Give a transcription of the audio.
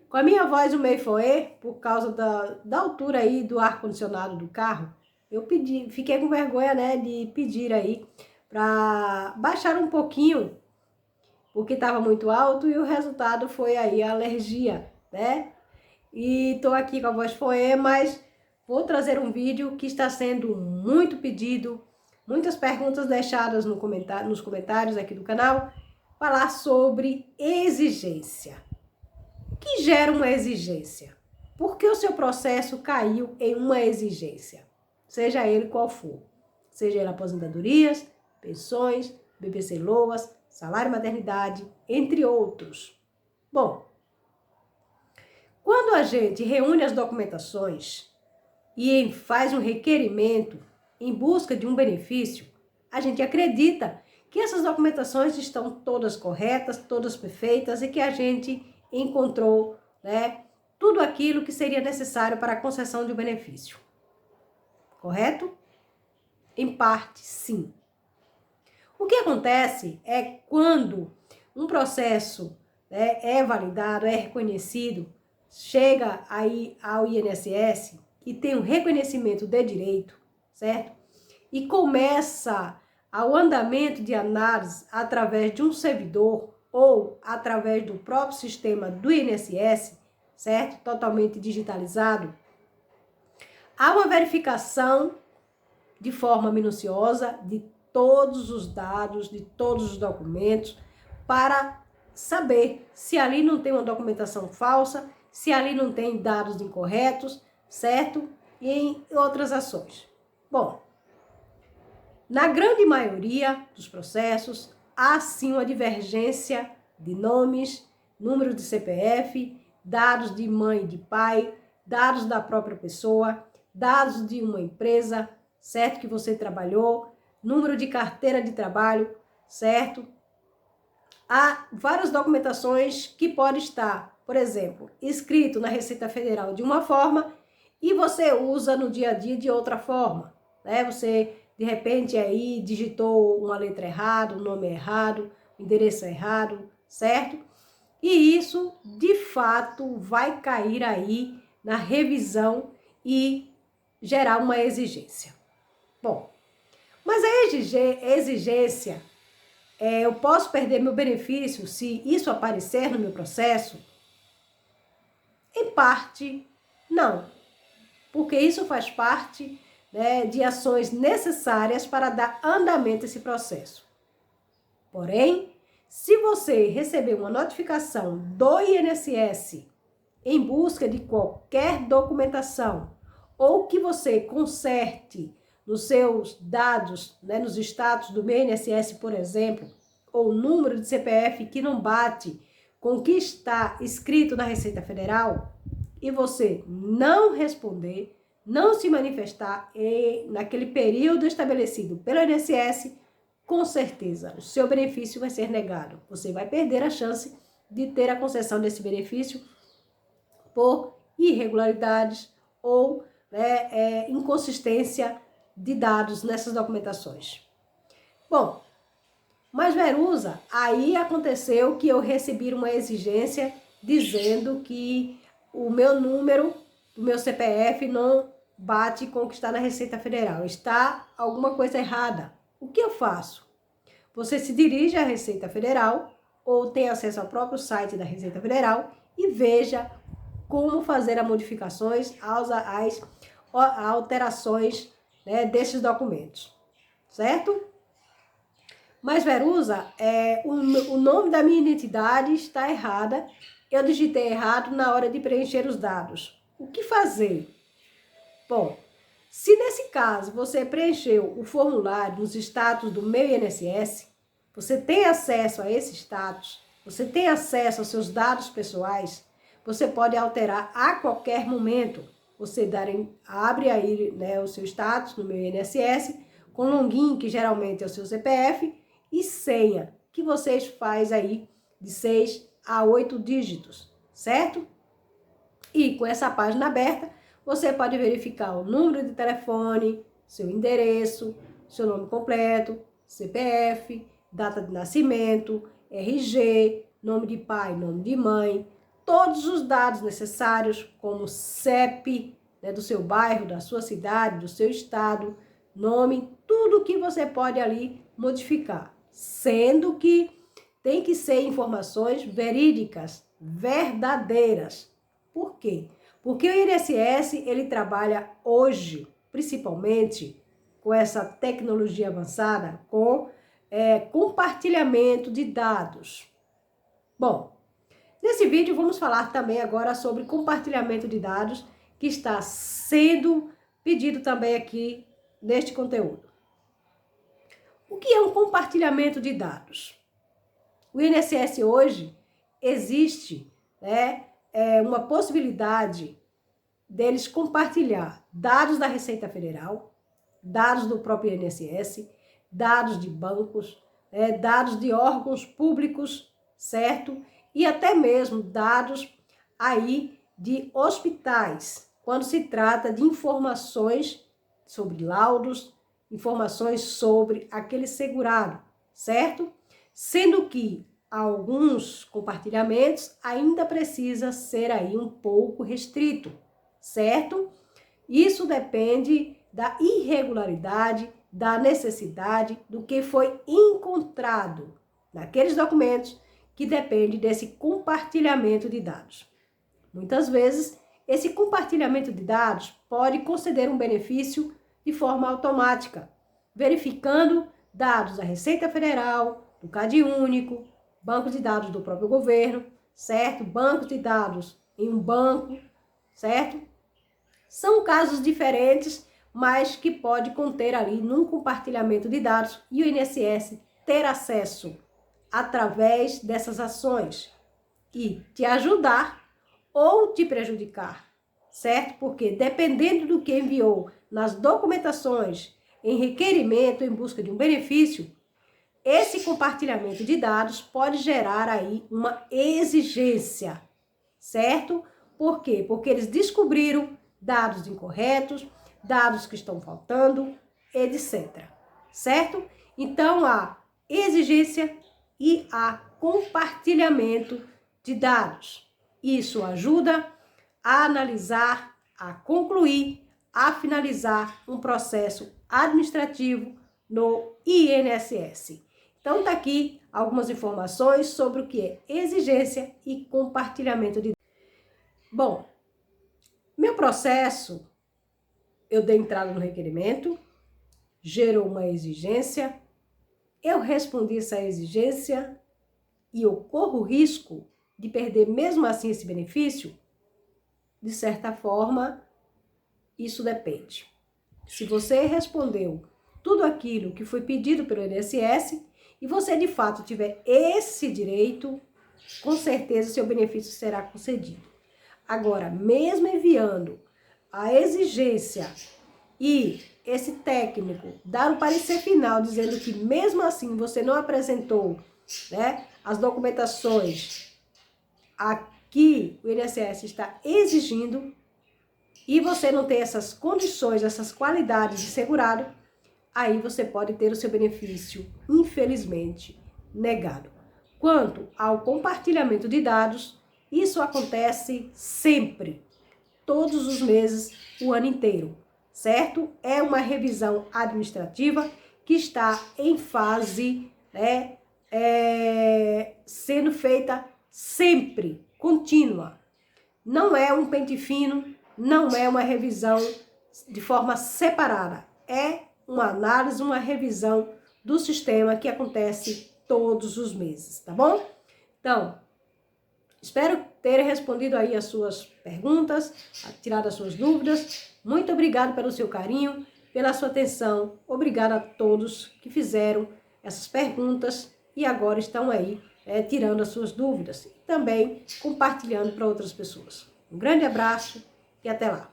Com a minha voz o meio foê, por causa da altura aí do ar-condicionado do carro, eu fiquei com vergonha, né, de pedir aí para baixar um pouquinho, porque estava muito alto e o resultado foi aí a alergia, né? E tô aqui com a voz foê, mas vou trazer um vídeo que está sendo muito pedido, muitas perguntas deixadas nos comentários aqui do canal, falar sobre exigência. O que gera uma exigência? Por que o seu processo caiu em uma exigência? Seja ele qual for. Seja ele aposentadorias, pensões, BPC-LOAS, salário maternidade, entre outros. Bom, quando a gente reúne as documentações e faz um requerimento em busca de um benefício, a gente acredita que essas documentações estão todas corretas, todas perfeitas e que a gente encontrou, né, tudo aquilo que seria necessário para a concessão de um benefício. Correto? Em parte, sim. O que acontece é quando um processo, né, é validado, é reconhecido, chega aí ao INSS e tem um reconhecimento de direito, certo? E começa ao andamento de análise através de um servidor ou através do próprio sistema do INSS, certo? Totalmente digitalizado. Há uma verificação de forma minuciosa de todos os dados, de todos os documentos, para saber se ali não tem uma documentação falsa, se ali não tem dados incorretos, certo? E em outras ações. Bom, na grande maioria dos processos, há sim uma divergência de nomes, número de CPF, dados de mãe e de pai, dados da própria pessoa, dados de uma empresa, certo? Que você trabalhou, número de carteira de trabalho, certo? Há várias documentações que podem estar, por exemplo, escrito na Receita Federal de uma forma e você usa no dia a dia de outra forma, né? Você, de repente, aí digitou uma letra errada, um nome errado, um endereço errado, certo? E isso, de fato, vai cair aí na revisão e gerar uma exigência. Bom, mas a exigência, eu posso perder meu benefício se isso aparecer no meu processo? Em parte, não. Porque isso faz parte, né, de ações necessárias para dar andamento a esse processo. Porém, se você receber uma notificação do INSS em busca de qualquer documentação ou que você conserte nos seus dados, né, nos status do meu INSS, por exemplo, ou número de CPF que não bate com o que está escrito na Receita Federal, e você não responder, não se manifestar naquele período estabelecido pelo INSS, com certeza o seu benefício vai ser negado. Você vai perder a chance de ter a concessão desse benefício por irregularidades ou, né, inconsistência de dados nessas documentações. Bom, mas Verusa, aí aconteceu que eu recebi uma exigência dizendo que o meu número, o meu CPF não bate com o que está na Receita Federal. Está alguma coisa errada. O que eu faço? Você se dirige à Receita Federal ou tem acesso ao próprio site da Receita Federal e veja como fazer as modificações, as alterações, né, desses documentos, certo? Mas, Verusa, o nome da minha identidade está errada, eu digitei errado na hora de preencher os dados. O que fazer? Bom, se nesse caso você preencheu o formulário nos status do meu INSS, você tem acesso a esse status, você tem acesso aos seus dados pessoais, você pode alterar a qualquer momento. Você abre aí, né, o seu status no meu INSS, com login, que geralmente é o seu CPF, e senha, que vocês faz aí de 6 a 8 dígitos, certo? E com essa página aberta, você pode verificar o número de telefone, seu endereço, seu nome completo, CPF, data de nascimento, RG, nome de pai, nome de mãe, todos os dados necessários, como CEP, né, do seu bairro, da sua cidade, do seu estado, nome, tudo que você pode ali modificar, sendo que tem que ser informações verídicas, verdadeiras. Por quê? Porque o INSS, ele trabalha hoje, principalmente, com essa tecnologia avançada, com compartilhamento de dados. Bom, nesse vídeo vamos falar também agora sobre compartilhamento de dados, que está sendo pedido também aqui neste conteúdo. O que é um compartilhamento de dados? O INSS hoje existe, uma possibilidade deles compartilhar dados da Receita Federal, dados do próprio INSS, dados de bancos, dados de órgãos públicos, certo? E até mesmo dados aí de hospitais, quando se trata de informações sobre laudos, informações sobre aquele segurado, certo? Sendo que alguns compartilhamentos ainda precisa ser aí um pouco restrito, certo? Isso depende da irregularidade, da necessidade, do que foi encontrado naqueles documentos que depende desse compartilhamento de dados. Muitas vezes, esse compartilhamento de dados pode conceder um benefício de forma automática, verificando dados da Receita Federal, do CadÚnico, banco de dados do próprio governo, certo? Banco de dados em um banco, certo? São casos diferentes, mas que pode conter ali num compartilhamento de dados e o INSS ter acesso através dessas ações e te ajudar ou te prejudicar, certo? Porque dependendo do que enviou nas documentações, em requerimento, em busca de um benefício, esse compartilhamento de dados pode gerar aí uma exigência, certo? Por quê? Porque eles descobriram dados incorretos, dados que estão faltando, etc. Certo? Então, há exigência e há compartilhamento de dados. Isso ajuda a analisar, a concluir, a finalizar um processo administrativo no INSS. Então, tá aqui algumas informações sobre o que é exigência e compartilhamento de dados. Bom, meu processo, eu dei entrada no requerimento, gerou uma exigência, eu respondi essa exigência e eu corro o risco de perder mesmo assim esse benefício? De certa forma, isso depende. Se você respondeu tudo aquilo que foi pedido pelo INSS e você de fato tiver esse direito, com certeza seu benefício será concedido. Agora, mesmo enviando a exigência e esse técnico dar o parecer final dizendo que mesmo assim você não apresentou, as documentações aqui o INSS está exigindo e você não tem essas condições, essas qualidades de segurado, aí você pode ter o seu benefício, infelizmente, negado. Quanto ao compartilhamento de dados, isso acontece sempre, todos os meses, o ano inteiro, certo? É uma revisão administrativa que está em fase, sendo feita sempre, contínua. Não é um pente fino, não é uma revisão de forma separada. É uma análise, uma revisão do sistema que acontece todos os meses, tá bom? Então, espero ter respondido aí as suas perguntas, tirado as suas dúvidas. Muito obrigado pelo seu carinho, pela sua atenção. Obrigado a todos que fizeram essas perguntas e agora estão aí tirando as suas dúvidas e também compartilhando para outras pessoas. Um grande abraço e até lá!